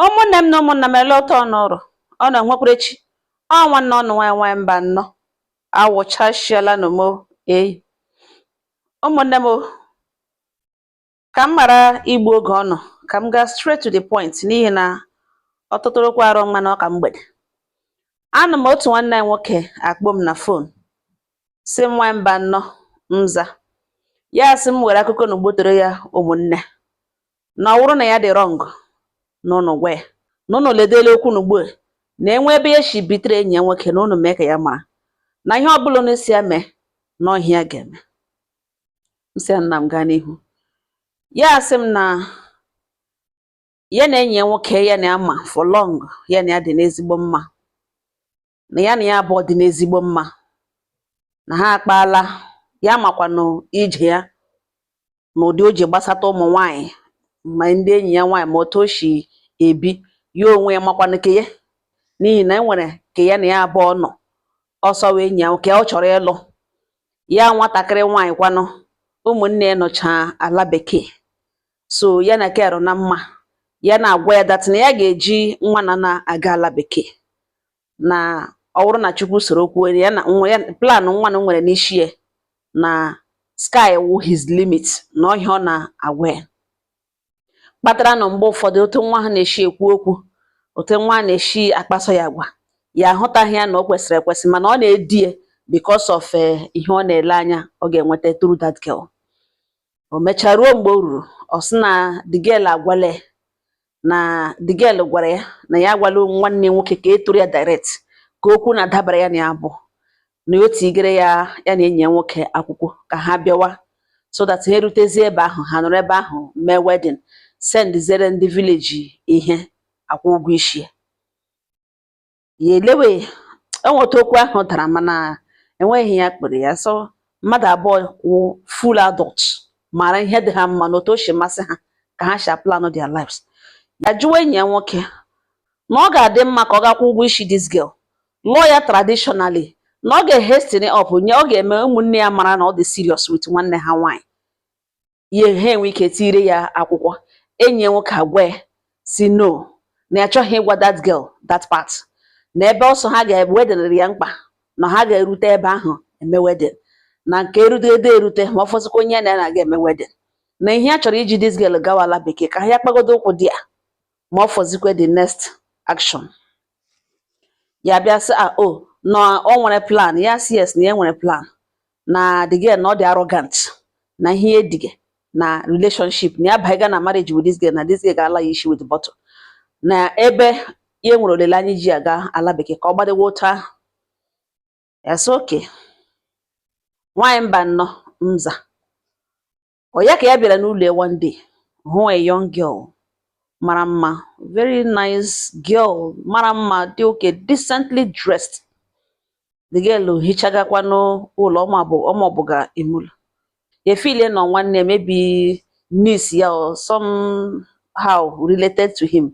Ụmụnne m na ụmụnna m elota ọnụrụ ọ na nwekwarechi ọ nwanne ọnụ nwanyị mba nnọọ awụchashiala nụ mo eyi ụmụnne m ka m mara igbu oge ọnụ ka m gaa straight to the point n'ihi na ọtụtụrụkwa arụ mmanụ ọka mgbede. Anụ m otu nwanne anyị nwoke akpọ m na fon si m nwanyị mba nnọọ nza ya sị m were akụkọ na ugbotere ya ụmụnne na ọ wụrụ na ya dị wrong n'ụnụ gwa ya na ụnụ ledele okwu n'ugbo na enwe ebe ya shi bitere enyi ya nwoke na ụnụ mee ka ya mara na ihe ọbụla na-esi ya mee na ọhịa ya ga-eme. Nsị nna m gaa n'ihu ya sị m na ya na enyi ya nwoke ya na ama for long ya na ya dị n'ezigbo mma na ya abụọ dị n'ezigbo mma na ha akpaala ya makwanụ ije ya na ụdị o ji gbasata ụmụ nwanyị ma ndị enyi ya nwaanyị ma otu o shi ebi ya onwe ya makwanụ ke ya n'ihi na enwere ke ya na ya abụọ nọ ọsọ wee enyi ya nwoke ọ chọrọ ịlụ ya nwatakịrị nwaanyị kwanụ ụmụnne ya nọcha ala bekee so ya na kerụ na mma ya na-agwa ya dat na ya ga-eji nwa na-aga ala bekee na ọ bụrụ na Chukwu soro kwuo ya na nwa ya plan nwa na nwere n'isi ya na sky wu his limit na ọhịa ọ na-agwa ya kpatara na mgbe ụfọdụ otu nwa ha na-eshi ekwu okwu otu nwa na-eshi akpaso ya agwa ya ahụtaghị ya na o kwesịrị ekwesị mana ọ na-edi ya because of ihe ọ na-ele anya ọ ga-enweta through that girl. O mechaa ruo mgbe o ruru ọ sị na the girl agwale na the girl gwara ya na ya agwala nwanne nwoke ka e tụrụ ya direct ka okwu na-adabara ya na ya bụ na o tigere ya na enyi ya nwoke akwụkwọ ka ha bịawa so that ha erutezie ebe ahụ ha nọrọ ebe ahụ mee wedding sendizere ndị vileji ihe akwụ ụgwọ isi ya elewe enweta okwu ahụ dara mana enweghị ya kpere ya so mmadụ abụọ wụ full adult mara ihe dị ha mma na otu o si masị ha ka ha si plan their lives. Ya jụwa enyi ya nwoke na ọ ga-adị mma ka ọ gakwụ ụgwọ isi this girl lụọ ya traditionally na ọ ga-ehestini up nye ọ ga-eme ụmụnne ya mara na ọ dị serious with nwanne ha nwaanyị ya ha enwe ike tire ya akwụkwọ. Enyi ya nwoke agwa ya si no na ya achọghị ịgwa that girl that part na ebe ọsọ ha ga-wedding ya mkpa na ha ga-erute ebe ahụ eme wedding na nke erute ma ọ fọzikwa onye na ya na-aga eme wedding na ihe a chọrọ iji this girl gawa ala bekee ka ha ya kpagodo ụkwụ di ya ma ọ fọzikwa the next action. Ya bịa sị o na ọ nwere plan ya si yes na ya nwere plan na the girl na ọ dị arrogant na ihe edige na relationship na ya baiga na marriage with this girl na this girl ga-ala ya isi with bottle na ebe ya nwere olileanya ji aga ala bekee ka ọ gbadewo otu ahụ. Ya sị okay nwanyị mba nnọọ nza ọ ya ka ya bịara n'ụlọ ya one day hụ a young girl mara mma very nice girl mara mma dị okay decently dressed. The girl hichagakwanụ ụlọ ọmọbụga imụlọ ya feel nọ nwanne maybe niece ya or somehow related to him.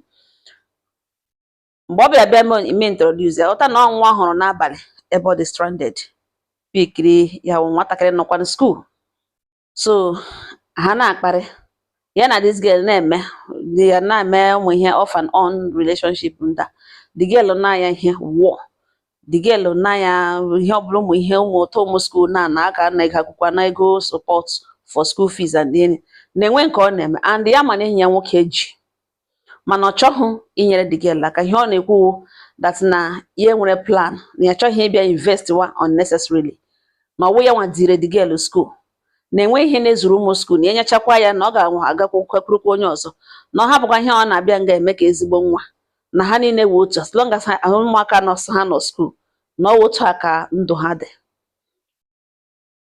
Mgbe ọ bịa me introduce ya ọta na nwa hụrụ n'abalị ebe ọ dị stranded pikiri ya nwatakịrị nọkwa na school so ha na-akparị ya na this girl na-eme ụmụ ihe off and on relationship nda the girl na-anya ihe war the girl na-anya ihe ọbụla ụmụ ihe ụmụ school na aka na ego akwụkwọ na ego support for school fees and then na-enwe nke ọ na-eme and ya mana enyi ya nwoke ji mana ọ chọghị inyere the girl aka ihe ọ na-ekwu that na ya nwere plan na ya chọghị ịbịa invest wa unnecessarily na ọwụ ya nwadire the girl school na-enwe ihe na-ezuru ụmụ school na enyechakwa ya na ọ ga-agakwa kwekwurukwa onye ọzọ na ọ hapụkwa ihe ọ na-abịa nga eme ka ezigbo nwa na ha niile wee otu as long as ụmụaka nọsọ ha nọ school na ọ otu a ka ndụ ha dị.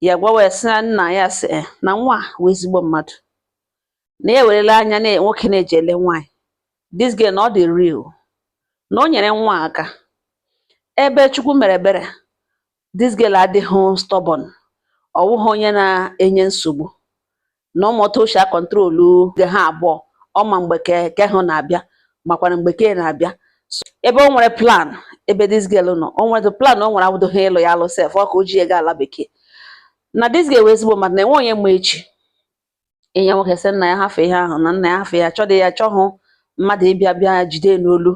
Ya gwawa ya sị nna ya sị na nwa wee ezigbo mmadụ na ya werele anya na nwoke na-eji ele nwaanyị this girl na ọ dị real na o nyere nwa aka ebe Chukwu mere ebere this girl adịghị stubborn ọ wụghị onye na-enye nsogbu na ụmụotu osha kọntrolu ge ha abụọ ọma mgbe ke hụ na-abịa makwana mgbe ke na-abịa ebe o nwere plan ebe this girl nọ o nwere plan o nwere abụdoghị ịlụ ya alụ sef ọ ka o ji ego ala bekee na this girl wee ezigbo mmadụ na enwe onye ma echi enyi ya nwoke sị nna ya hafe ihe ahụ na nna ya hafe ya chọdị ya chọhụ mmadụ ịbịa jide n'olu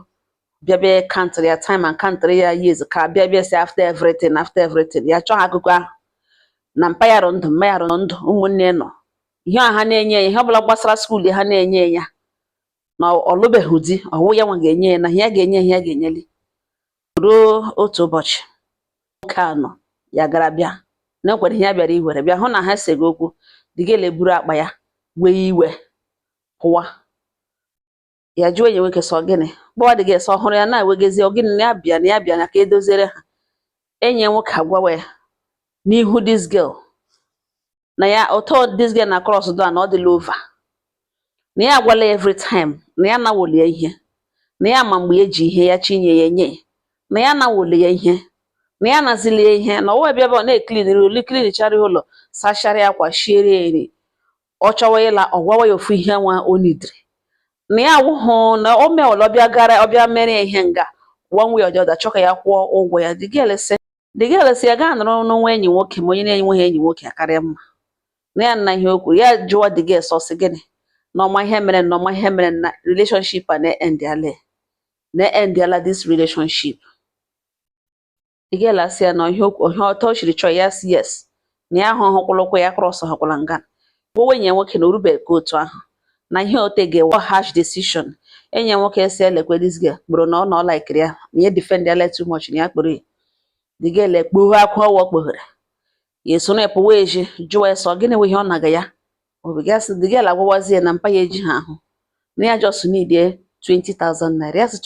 bịa country ya time and country ya years ka bịa si after everything ya chọọ akụkọ ahụ na mpaghara ndụ ụmụnne nọ ihe ha na-enye ya ihe ọbụla gbasara skuul ha na-enye ya na ọlụbeghị di ọwụ ya nwa ga-enye ya na ihe ga-enye ihe ga-enyeli ruo otu ụbọchị nwoke anọ ya gara bịa na ekwere ihe ya bịara iwere bịa hụ na ha sego okwu Digel eburu akpa ya wee iwe pụwa ya jụọ enyi nwoke sọ gịnị gbawa Digel sọ ọhụrụ ya na-ewegezi ogịnị na ya bịa na ka edoziere ha enyi nwoke agwawa ya n'ihu this girl na ya otu this girl na cross door na ọ dịla over na ya agwala every time na ya nawolie ihe na ya ma mgbe eji ihe ya chinye ya nye na ya nawole ya ihe na ya nazilie ihe na ọwa bịa ọ na-eklinichara ụlọ sachara akwa shiere eri ọ chọwa ịla ọgwawa ya ofu ihe nwa o nidiri na ya wụhụ na o mee ọbịa mere ihe nga one way or the other chọka ya kwụọ ụgwọ ya Digel si ya gaa nọrọ n'onwe enyi nwoke ma onye na-enweghị enyi nwoke akarịa mma na ya na ihe o kwuru ya jụọ Digel sọsị gịnị na ọma ihe mere na relationship a na-endiala this relationship Digel asị ya na ihe ọtọ o chiri chọọ ya si yes na ya hụkwụlụkwa ya cross hakwala nga gbowe enyi nwoke na orubeghị ka otu ahụ na ihe ote ga-ewe harsh decision enyi nwoke si elekwe this girl kpụrụ na ọ na ọ laikiri ya na ya defend ya too much na ya kpụrụ ya Digel ekpughe akwa ọwọ kpughere ya eso na pụwa eji jụwa ya sọ gịnị nwe ihe ọ naga ya obigasị Digel agwawazie na mpa ya eji ha ahụ na ya just need 20,000 naira ya sị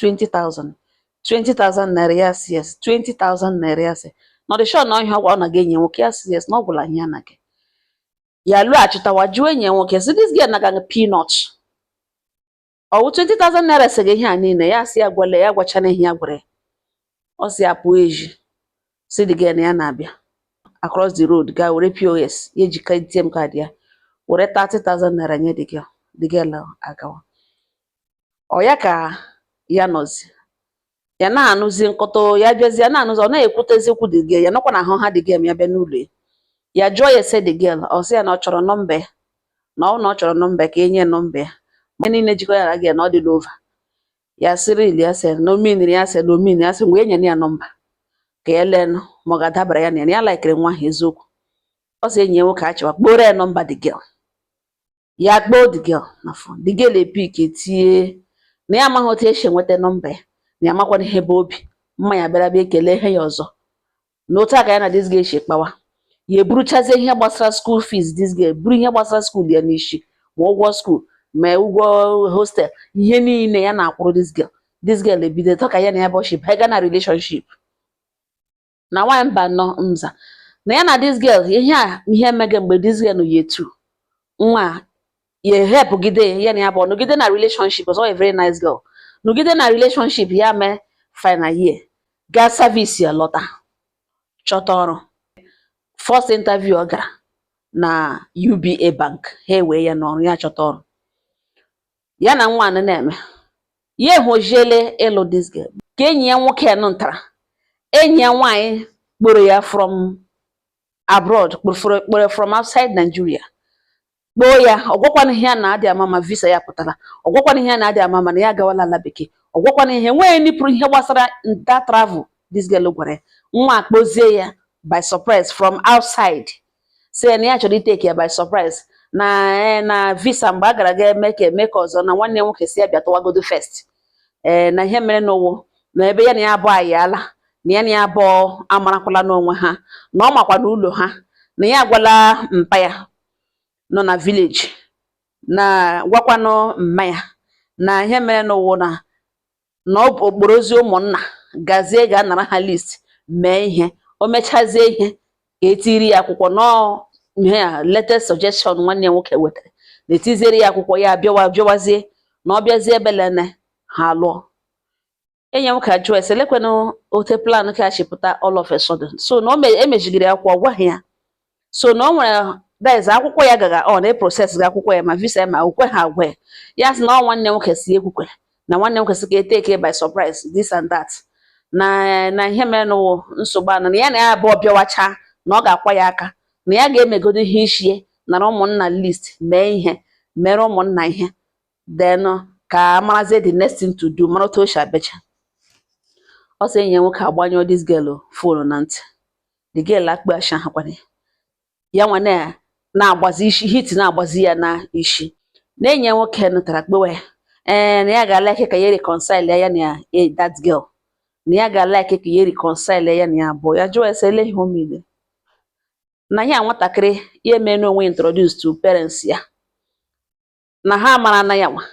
20,000 naira ya sị yes 20,000 naira ya sị na ọ dị sure na ihe ọgwa ọ naga enyi nwoke ya sị yes na ọ gwụla ihe ya naga ya lụghachitawa jụọ enyi nwoke sị this girl naga peanut ọwụ 20,000 naira sị gị ihe a niile ya sị ya gwala ya gwachana ihe ya gwara ọ sị ya pụọ eji si Digel na ya na-abịa across the road gaa were POS ya ejika ATM card ya were 30,000 naira nye Digel agawa ọ ya ka ya nọzi ya na-anụzi nkọtọ ya bịazi ya na-anụzi ọ na-ekwutezi okwu Digel ya nọkwa na ahụ ha Digel ya bịa n'ụlọ ya jụọ ya ese Digel ọ sị ya na ọ chọrọ nọmba ya na ọ chọrọ nọmba ka enye nọmba ya ma niile jikọ ya na gị na ọ dịla over ya sịrị ili ya sị na omeniri ya sị na omeniri ya sị mgbe enye ya nọmba ka ya lenụ ma ọ ga-adabara ya na ya laikiri nwa ahụ eziokwu ọ sị enyi ya nwoke achịwa kpọrọ ya nọmba Digel ya kpọọ Digel na fon Digel epik etinye na ya amaghị otu esi enweta nọmba ya na ya amakwana ihe bụ obi mma ya bịara bịa ekele ihe ya ọzọ na otu aka ya na this girl esi kpawa ya eburuchazie ihe gbasara school fees this girl buru ihe gbasara school ya n'isi ma ụgwọ school ma ụgwọ hostel ihe niile ya na-akwụrụ this girl ebido tọka ya na ya bọship ha ga na relationship na nwaanyị mba nọ nza na ya na this girl ihe mege mgbe this girl ya etu nwa ya help gide ya na ya bụ nọgide na relationship ọzọ a very nice girl nọgide na relationship ya mee final year gaa service ya lọta chọta ọrụ first interview ọ gara na UBA bank ha wee ya n'ọrụ ya chọta ọrụ ya na nwaanyị na-eme ya ehojiele ịlụ this girl ka enyi ya nwoke nụ ntara enyi ya nwaanyị kpọrọ ya from abroad kpọrọ from outside Nigeria kpọọ ya ọgwakwana ihe na-adị ama ma visa ya pụtara ọgwakwana ihe na-adị ama ma na ya agawala ala bekee ọgwakwana ihe nwee nipụrụ ihe gbasara that travel this girl gwara ya nwa akpọzie ya by surprise from outside say na ya chọrọ iteke ya by surprise na visa mgbe a gara ga eme ka ọzọ na nwanne nwoke si ya bịa tụwagodo first na ihe mere n'ụwa na ebe ya na ya abụọ ayala na ya na ya abụọ amarakwala n'onwe ha na ọ makwa n'ụlọ ha na ya agwala mpa ya nọ na village na gwakwanụ mma ya na ihe mere n'ụwa na okporo ozi ụmụnna gazie ga-anara ha list mee ihe o mechazie ihe ka etiri ya akwụkwọ nọ ihe ya latest suggestion nwanne nwoke wetara na etiziere ya akwụkwọ ya bịawazie na ọ bịazie ebelene ha lụọ enyi nwoke ajụ ese lekwenụ ote plan ka achịpụta all of a sudden so na emejigiri akwụkwọ gwaghị ya so na o nwere daiz akwụkwọ ya gaga ọ na-eprocess ga akwụkwọ ya ma visa ya ma okwe ha agwa ya sị na nwanne nwoke si ekwukwe na nwanne nwoke si ka eteke by surprise this and that na ihe mere n'ụwa nsogbu anọ na ya na ya abụọ bịawacha na ọ ga-akwa ya aka na ya ga-emegodo ihe ichie nara ụmụnna list mee ihe mere ụmụnna ihe then ka marazie the next thing to do, mara otu o si abecha. Ọ sị enyi ya nwoke agbanyụọ this girl phone na ntị. The girl akpọashi ahụkwana ya nwa na-agbazi isi hit na-agbazi ya na ishi. Na enyi ya nwoke nụtara kpewa ya na ya ga-like ka ya reconcile ya na that girl, na ya ga-like ka ya reconcile ya na ya abụọ. Ya jụọ ese ele ihe o mere na ya nwatakịrị ya eme n'onwe introduce to parents ya, na ha mara na ya nwa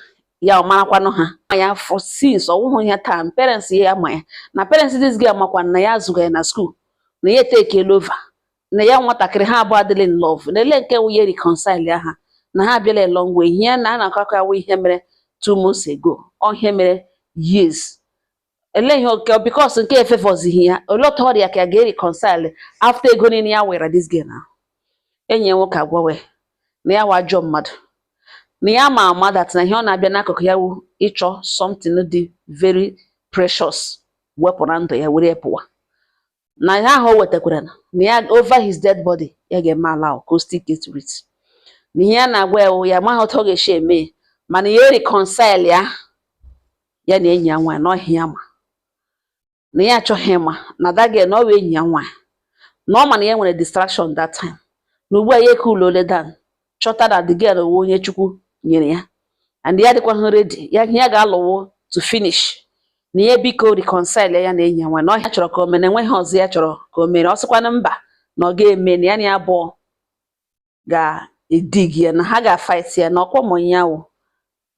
ya ọ marakwanụ ha ya for since ọwụhụ ya taa parents ya ma ya na parents this girl makwa na ya azụga ya na school, na ya take over, na ya nwatakịrị ha abụọ adịla in love, na ele nke wuye reconcile ya ha na ha abịala a long way. Ihe na a na-akọ awụ ihe mere 2 months ago, ọ ihe mere years. Ele ihe oke because nke efevozighị ya ole otu ọrịa ka ya ga-reconcile after ego niile ya were this girl na enyi ya nwoke agwawe na ya wa ajọ mmadụ, na ya ma ama that na ihe ọ na-abịa n'akụkụ ya wụ ịchọ something dị very precious wepụ na ndụ ya were pụwa, na ihe ahụ o wetakwara na ya over his dead body ya ga-eme ala ka o stick it with. Na ihe ya na-agwa ya wụ ya amaghị otu ọ ga-esi eme mana ya reconcile ya na enyi ya nwaanyị n'ọhịa ya ma na ya achọghị ịma na that girl na ọ wụ enyi ya nwaanyị, na ọ ma na ya nwere distraction that time, na ugbu a ya ekulole down chọta na the girl wụ onye Chukwu nyere ya and ya dịkwa ready ya ga-alụwo to finish, na ya biko reconcile ya na enyi ya nwaanyị na ọhịa chọrọ ka o mere, enweghị ọzọ ya chọrọ ka o mere. Ọ sịkwana mba na ọ ga-eme na ya na ya abụọ ga-edig ya, na ha ga-fight ya na ọkwa ụmụ ya wụ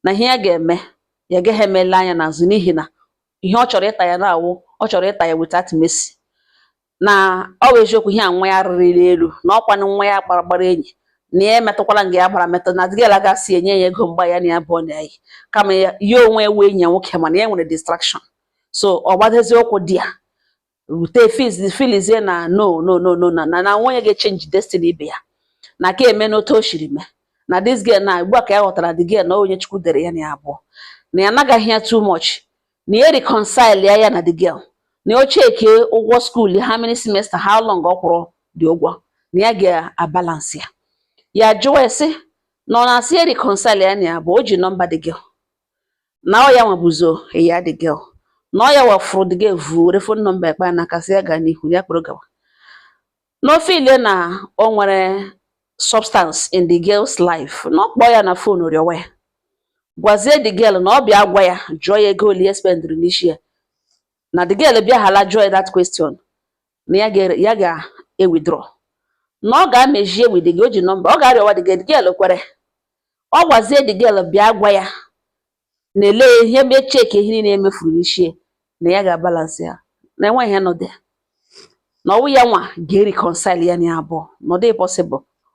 na ihe ya ga-eme ya agaghị emela anya n'azụ, n'ihi na ihe ọ chọrọ ịta ya na-awụ ọ chọrọ ịta ya without mercy. Na ọ bụ eziokwu ihe a nwa ya rịrị elu na ọkwanụ nwa ya gbara enyi na ya emetụkwala nga ya gbara metụ, na dịgala gasị enye ya ego mgba ya na ya abụọ na ya kama ya onwe ewe enyi ya nwoke mana ya nwere distraction. So ọ gbadezi okwu dị ya ute filizie na no na nwunye ga-echenji destiny ibe ya na ka eme n'otu o shiri mee na this girl na ugbu a ka ya ghọtara the girl na onye Chukwu dere ya na ya abụọ, na ya nagaghị ya too much, na ya reconcile ya na the girl, na o cheke ụgwọ school how many semester how long ọ kwụrụ dị ụgwọ, na ya ga-abalance ya jụọ esi na ọ na-asị ya reconcile ya na ya abụọ. O ji nọmba the girl na ọ ya nwebuzo ya the girl na ọ ya wafụrụ the girl vụrụ phone number ekpa na kasị ya gaa n'ihu ya kpọrọ gawa n'ofe ile na o nwere substance in the girl's life, na ọ kpọọ ya na phone rịọwa ya gwazie the girl na ọ bịa gwa ya jụọ ya ego ole ya spendịrị n'isi ya, na the girl bịa hala jụọ that question na ya ga-withdraw, na ọ ga-amejie with the girl. O ji nọmba ọ ga-arịọwa the girl kwere, ọ gwazie the girl bịa gwa ya na ele ihe mecheke ihe niile emefuru n'isi na ya ga-abalance ya, na enwe ihe nọdụ na ọwụ ya nwa ga-reconcile ya na ya abụọ. Na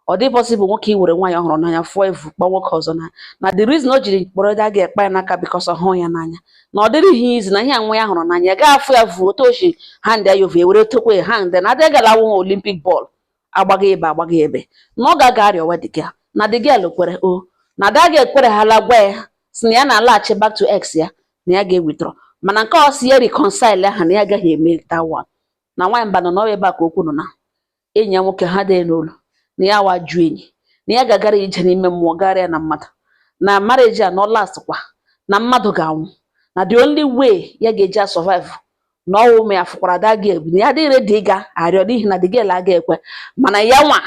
ọ dị possible nwoke iwere nwaanyị ọhụrụ n'anya fụọ evu kpọ nwoke ọzọ na the reason o jiri kpọrọ da ga-ekpa ya n'aka because ọ hụ ya n'anya, na ọ dịrị ihe izi na ihe nwa ya hụrụ n'anya gaa afụ ya vu otu ochi hand ya yove were tokwe ya hand na adịghị galawo Olympic ball agbaghị ebe na ọ ga-aga arịọwa the girl, na the girl kwere o na ada ga-ekwere hala gwa ya si na ya na-alaghachi back to ex ya na ya ga-ewithdraw, mana nke ọ si ya reconcile ha na ya agaghị eme that one. Na nwaanyị mba nọ n'ọwa ebe a ka okwu nọ na enyi ya nwoke ha dị n'olu na ya waju enyi na ya ga-agara ije n'ime mmụọ gara ya na mmadụ, na marriage a nọ last kwa na mmadụ ga-anwụ, na the only way ya ga-eji survive na ọwụ ma ya fụkwara that girl na ya dịrị dị ịga arịọ n'ihi na the girl aga ekwe, mana ya nwa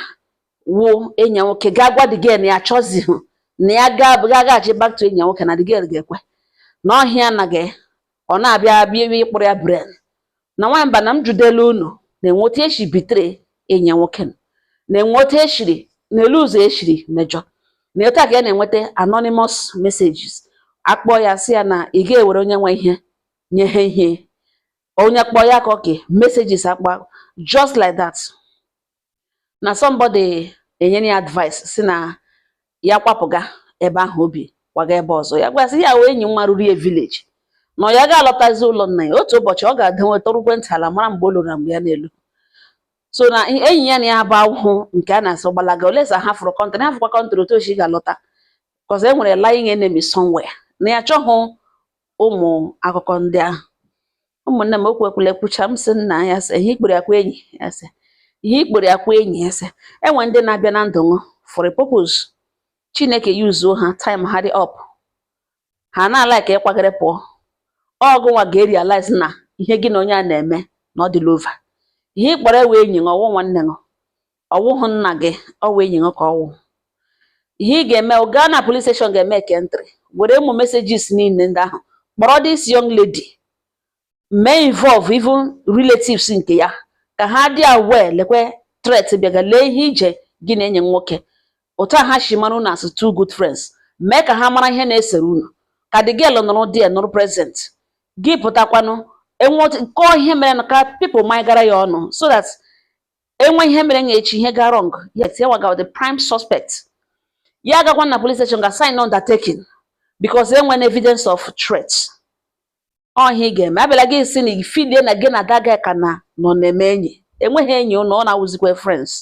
wụ enyi ya nwoke ga-agwa the girl na ya chọzighị na ya ga-agaghachi back to enyi ya nwoke, na the girl ga-ekwe na ọhịa anaghị ọ na-abịa bịa ịkpụrụ ya brain. Na nwaanyị mba na m judelu unu na-enwe otu esi bitere enyi ya nwoke, na-enwe otu eshiri n'elu ụzọ eshiri mejọ, na otu a ka ya na-enweta anonymous messages akpọ ya si ya na ị ga-ewere onye nwe ihe nye ha ihe, onye kpọọ ya ka oke messages akpa just like that, na somebody enyere ya advice si na ya kwapụga ebe ahụ obi kwaga ebe ọzọ. Ya gwasị ya wee enyi nwa ruru ya village na ya ga-alọtazi ụlọ nna ya otu ụbọchị ọ ga-adanweta ọrụgwentị ala mara mgbe o lụrụ na mgbe ya n'elu. So na enyi ya na ya bụ ahụhụ nke a na-asị gbalaga olesa ha fụrụ kọntrị ha fụkwa kọntrị otu ochi ga-alọta because e nwere lying enemy somewhere na ya chọghị ụmụ akụkọ ndị ahụ. Ụmụnne m okwu ekwula ekwucha m sị nna ya sị ihe ikpere akwa enyi ya sị ihe ikpere akwa enyi ya sị enwe ndị na-abịa na ndụ m for a purpose Chineke yuzuo ha time ha dị up ha na-ala ka ịkwagịrị pụọ. Ọgụ nwa ga-realize na ihe gị na onye a na-eme na ọ dịla over. Ihe ị kpọrọ ewe enyi gị ọwụ nwanne gị, ọwụhụ nna gị, ọwụ enyi gị ka ọwụ. Ihe ị ga-eme, gaa na police station ga-eme ekentri, were ụmụ messages niile ndị ahụ kpọrọ this young lady, mee involve even relatives nke ya ka ha dị aware, lekwe threat bịaga, lee ihe ije gị na enyi nwoke. Otu a ha shi mara unu as two good friends, mee ka ha mara ihe na-esere unu, ka the girl nọrọ dị nọrọ present, gị pụtakwanụ kọọ ihe mere na ka people ma gara ya ọnụ, so that enwe ihe mere na-echi ihe ga wrong. Yes, ya waga the prime suspect. Ya agakwa na police station ga sign undertaking because enwe evidence of threat. Ọ ihe ị ga-eme. Abịala gị si na ifilie na gị na daga ka na nọ na-eme enyi, enweghị enyi ụnụ, ọ na-awụzikwa friends.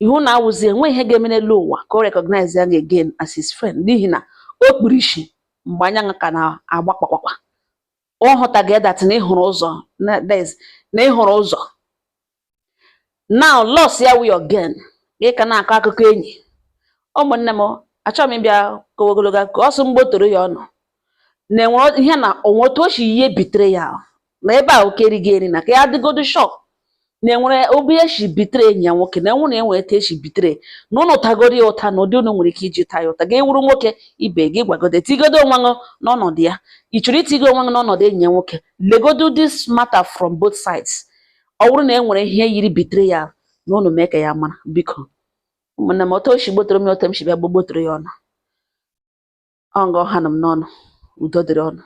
Ihu na-awụzi enweghị ihe ga-eme n'elu ụwa ka o recognize ya again as his friend, n'ihi na o kpuru isi mgbe anya ka na-agba kpakpakpa. Ọ hụtaghị that na ịhụrụ ụzọ, na ịhụrụ ụzọ. Now loss ya we again, ị ka na-akọ akụkọ enyi. Ụmụnne m, achọghị m ịbịa kowe ogologo akụkọ, ọsọ mgbotoro ya ọnụ na enwere ihe na onwe otu o si ihe bitere ya na ebe a oke erighị eri, na ka ya dịgodu shop na enwere obi eshi bitere enyi ya nwoke, na enwe na enwere ete eshi bitere na ụnụ tagoro ya ụta na ụdị ụnụ nwere ike iji taa ya ụta. Ga ewuru nwoke ibe gị gwagodo, tigodo onwe gị n'ọnọdụ ya. Ị chọrọ itigo onwe gị n'ọnọdụ enyi ya nwoke, legodo this matter from both sides. Ọ bụrụ na enwere ihe yiri bitere ya na ụnụ mee ka ya mara, biko. Ụmụnne m, otu o shi gbotoro m ya, otu m shi bịa gbotoro ya ọnụ. Ọ nga ọha nọ m n'ọnụ. Udo dịrị ọnụ.